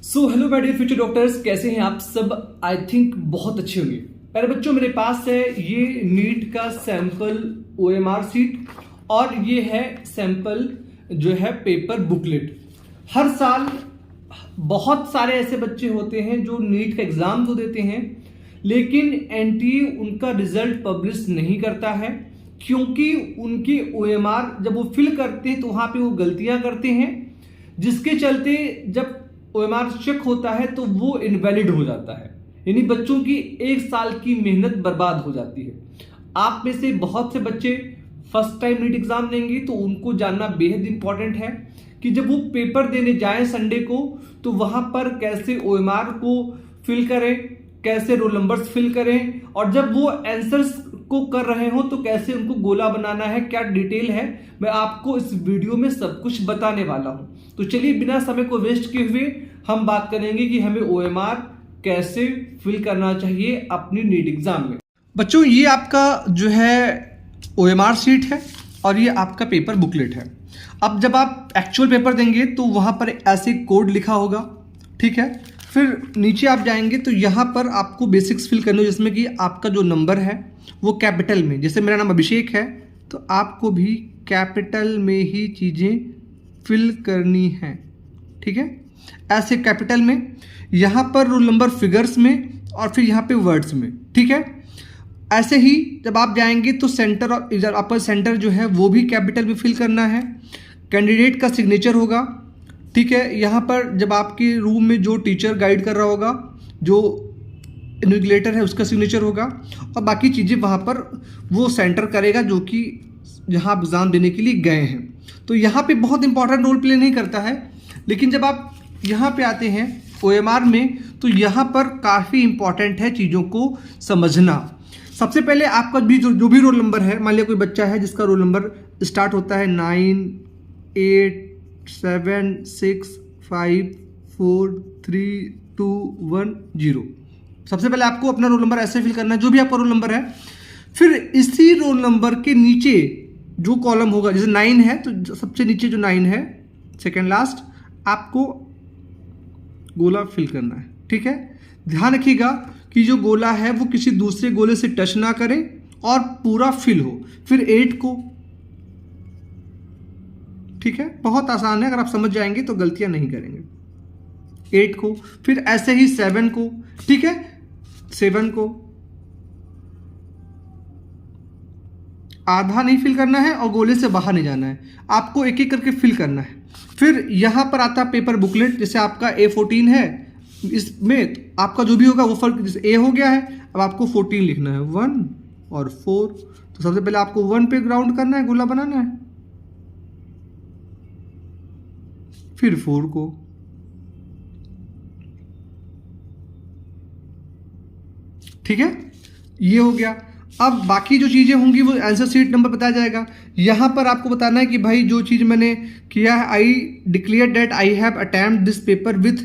So hello my dear future doctors, कैसे हैं आप सब। आई थिंक बहुत अच्छे होंगे। पहले बच्चों, मेरे पास है ये नीट का सैंपल ओएमआर सीट और ये है सैंपल जो है पेपर बुकलेट। हर साल बहुत सारे ऐसे बच्चे होते हैं जो नीट का एग्जाम तो देते हैं लेकिन एनटीए उनका रिजल्ट पब्लिश नहीं करता है, क्योंकि उनकी ओएमआर जब वो फिल करते हैं तो वहां पे वो गलतियां करते हैं, जिसके चलते जब ओएमआर चेक होता है तो वो इनवैलिड हो जाता है। यानी बच्चों की एक साल की मेहनत बर्बाद हो जाती है। आप में से बहुत से बच्चे फर्स्ट टाइम नीट एग्जाम देंगे तो उनको जानना बेहद इंपॉर्टेंट है कि जब वो पेपर देने जाएं संडे को तो वहां पर कैसे ओएमआर को फिल करें, कैसे रोल नंबर्स फिल करें, और जब वो आंसर्स को कर रहे हो तो कैसे उनको गोला बनाना है, क्या डिटेल है, मैं आपको इस वीडियो में सब कुछ बताने वाला हूं। तो चलिए बिना समय को वेस्ट किए हुए हम बात करेंगे कि हमें ओएमआर कैसे फिल करना चाहिए अपनी नीट एग्जाम में। बच्चों, ये आपका जो है ओएमआर सीट है और ये आपका पेपर बुकलेट है। अब जब आप एक्चुअल पेपर देंगे तो वहां पर ऐसे कोड लिखा होगा, ठीक है। फिर नीचे आप जाएंगे तो यहाँ पर आपको बेसिक्स फिल करने, जिसमें कि आपका जो नंबर है वो कैपिटल में, जैसे मेरा नाम अभिषेक है तो आपको भी कैपिटल में ही चीज़ें फिल करनी है, ठीक है, ऐसे कैपिटल में। यहाँ पर रोल नंबर फिगर्स में और फिर यहाँ पे वर्ड्स में, ठीक है। ऐसे ही जब आप जाएंगे तो सेंटर और इधर आपका सेंटर जो है वो भी कैपिटल में फिल करना है। कैंडिडेट का सिग्नेचर होगा, ठीक है। यहाँ पर जब आपके रूम में जो टीचर गाइड कर रहा होगा, जो इन्विजिलेटर है, उसका सिग्नेचर होगा, और बाकी चीज़ें वहाँ पर वो सेंटर करेगा जो कि जहाँ आप एग्ज़ाम देने के लिए गए हैं। तो यहाँ पे बहुत इंपॉर्टेंट रोल प्ले नहीं करता है, लेकिन जब आप यहाँ पे आते हैं ओएमआर में तो यहाँ पर काफ़ी इंपॉर्टेंट है चीज़ों को समझना। सबसे पहले आपका भी जो भी रोल नंबर है, मान लिया कोई बच्चा है जिसका रोल नंबर स्टार्ट होता है 9, 8, 7, 6, 5, 4, 3, 2, 1, 0। सबसे पहले आपको अपना रोल नंबर ऐसे फिल करना है, जो भी आपका रोल नंबर है। फिर इसी रोल नंबर के नीचे जो कॉलम होगा, जैसे 9 है तो सबसे नीचे जो 9 है, सेकेंड लास्ट, आपको गोला फिल करना है, ठीक है। ध्यान रखिएगा कि जो गोला है वो किसी दूसरे गोले से टच ना करे और पूरा फिल हो। फिर 8 को, ठीक है, बहुत आसान है, अगर आप समझ जाएंगे तो गलतियां नहीं करेंगे। 8 को, फिर ऐसे ही 7 को, ठीक है, 7 को आधा नहीं फिल करना है और गोले से बाहर नहीं जाना है, आपको एक एक करके फिल करना है। फिर यहाँ पर आता है पेपर बुकलेट, जैसे आपका A14 है, इसमें आपका जो भी होगा वो फर्क, जैसे A हो गया है, अब आपको 14 लिखना है, 1 और 4। तो सबसे पहले आपको 1 पे ग्राउंड करना है, गोला बनाना है, फिर 4 को, ठीक है, ये हो गया। अब बाकी जो चीज़ें होंगी वो आंसर सीट नंबर बताया जाएगा। यहाँ पर आपको बताना है कि भाई जो चीज़ मैंने किया है, I declare that I have attempt this paper with,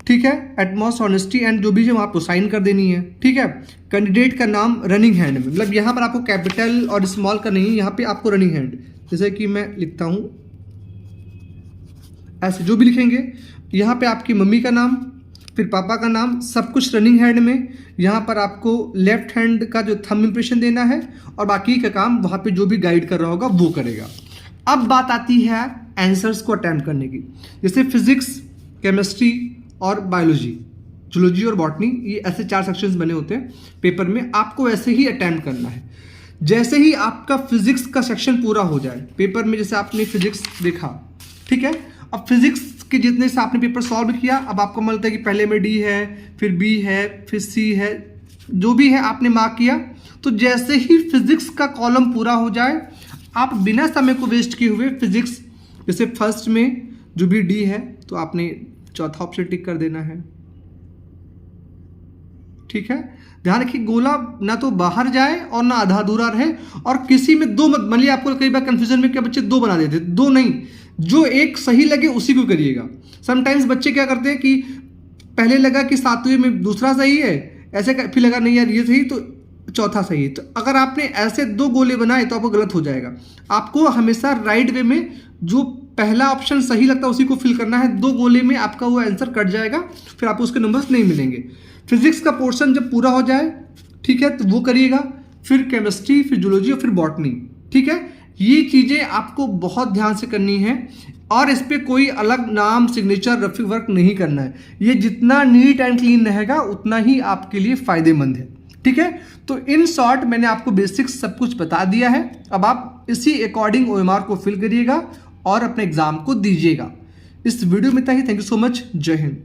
ठीक है, एटमॉस्ट ऑनेस्टी एंड, जो भी है आपको साइन कर देनी है, ठीक है। कैंडिडेट का नाम रनिंग हैंड में, मतलब यहाँ पर आपको कैपिटल और स्मॉल का नहीं, यहाँ पे आपको रनिंग हैंड, जैसे कि मैं लिखता हूँ ऐसे, जो भी लिखेंगे। यहाँ पे आपकी मम्मी का नाम, फिर पापा का नाम, सब कुछ रनिंग हैंड में। यहाँ पर आपको लेफ्ट हैंड का जो थंब इंप्रेशन देना है और बाकी का काम वहाँ पे जो भी गाइड कर रहा होगा वो करेगा। अब बात आती है आंसर्स को अटेम्प्ट करने की, जैसे फिजिक्स, केमिस्ट्री और बायोलॉजी, जूलॉजी और बॉटनी, ये ऐसे 4 सेक्शंस बने होते हैं पेपर में, आपको ऐसे ही अटेम्प्ट करना है। जैसे ही आपका फिजिक्स का सेक्शन पूरा हो जाए पेपर में, जैसे आपने फिजिक्स देखा, ठीक है, अब फिजिक्स के जितने से आपने पेपर सॉल्व किया, अब आपको मिलता है कि पहले में डी है, फिर बी है, फिर सी है, जो भी है आपने मार्क किया। तो जैसे ही फिजिक्स का कॉलम पूरा हो जाए, आप बिना समय को वेस्ट किए हुए फिजिक्स, जैसे फर्स्ट में जो भी डी है तो आपने चौथा ऑप्शन टिक कर देना है, ठीक है। ध्यान रखिए गोला ना तो बाहर जाए और ना आधा अधूरा रहे, और किसी में दो मत, मान लिया आपको कई बार कंफ्यूजन में क्या बच्चे 2 बना देते, 2 नहीं, जो एक सही लगे उसी को करिएगा। समटाइम्स बच्चे क्या करते हैं कि पहले लगा कि 7वें में दूसरा सही है, ऐसे फिर लगा नहीं यार ये सही तो चौथा सही है। तो अगर आपने ऐसे 2 गोले बनाए तो आपको गलत हो जाएगा। आपको हमेशा राइट वे में जो पहला ऑप्शन सही लगता है उसी को फिल करना है, 2 गोले में आपका वो आंसर कट जाएगा, फिर आपको उसके नंबर्स नहीं मिलेंगे। फिजिक्स का पोर्शन जब पूरा हो जाए, ठीक है, तो वो करिएगा, फिर केमिस्ट्री, फिर जूलॉजी और फिर बॉटनी, ठीक है। ये चीज़ें आपको बहुत ध्यान से करनी है और इस पर कोई अलग नाम, सिग्नेचर, रफी वर्क नहीं करना है। ये जितना नीट एंड क्लीन रहेगा उतना ही आपके लिए फायदेमंद है, ठीक है। तो इन शॉर्ट मैंने आपको बेसिक्स सब कुछ बता दिया है। अब आप इसी अकॉर्डिंग OMR को फिल करिएगा और अपने एग्जाम को दीजिएगा। इस वीडियो में इतना ही। Thank you so much. जय हिंद।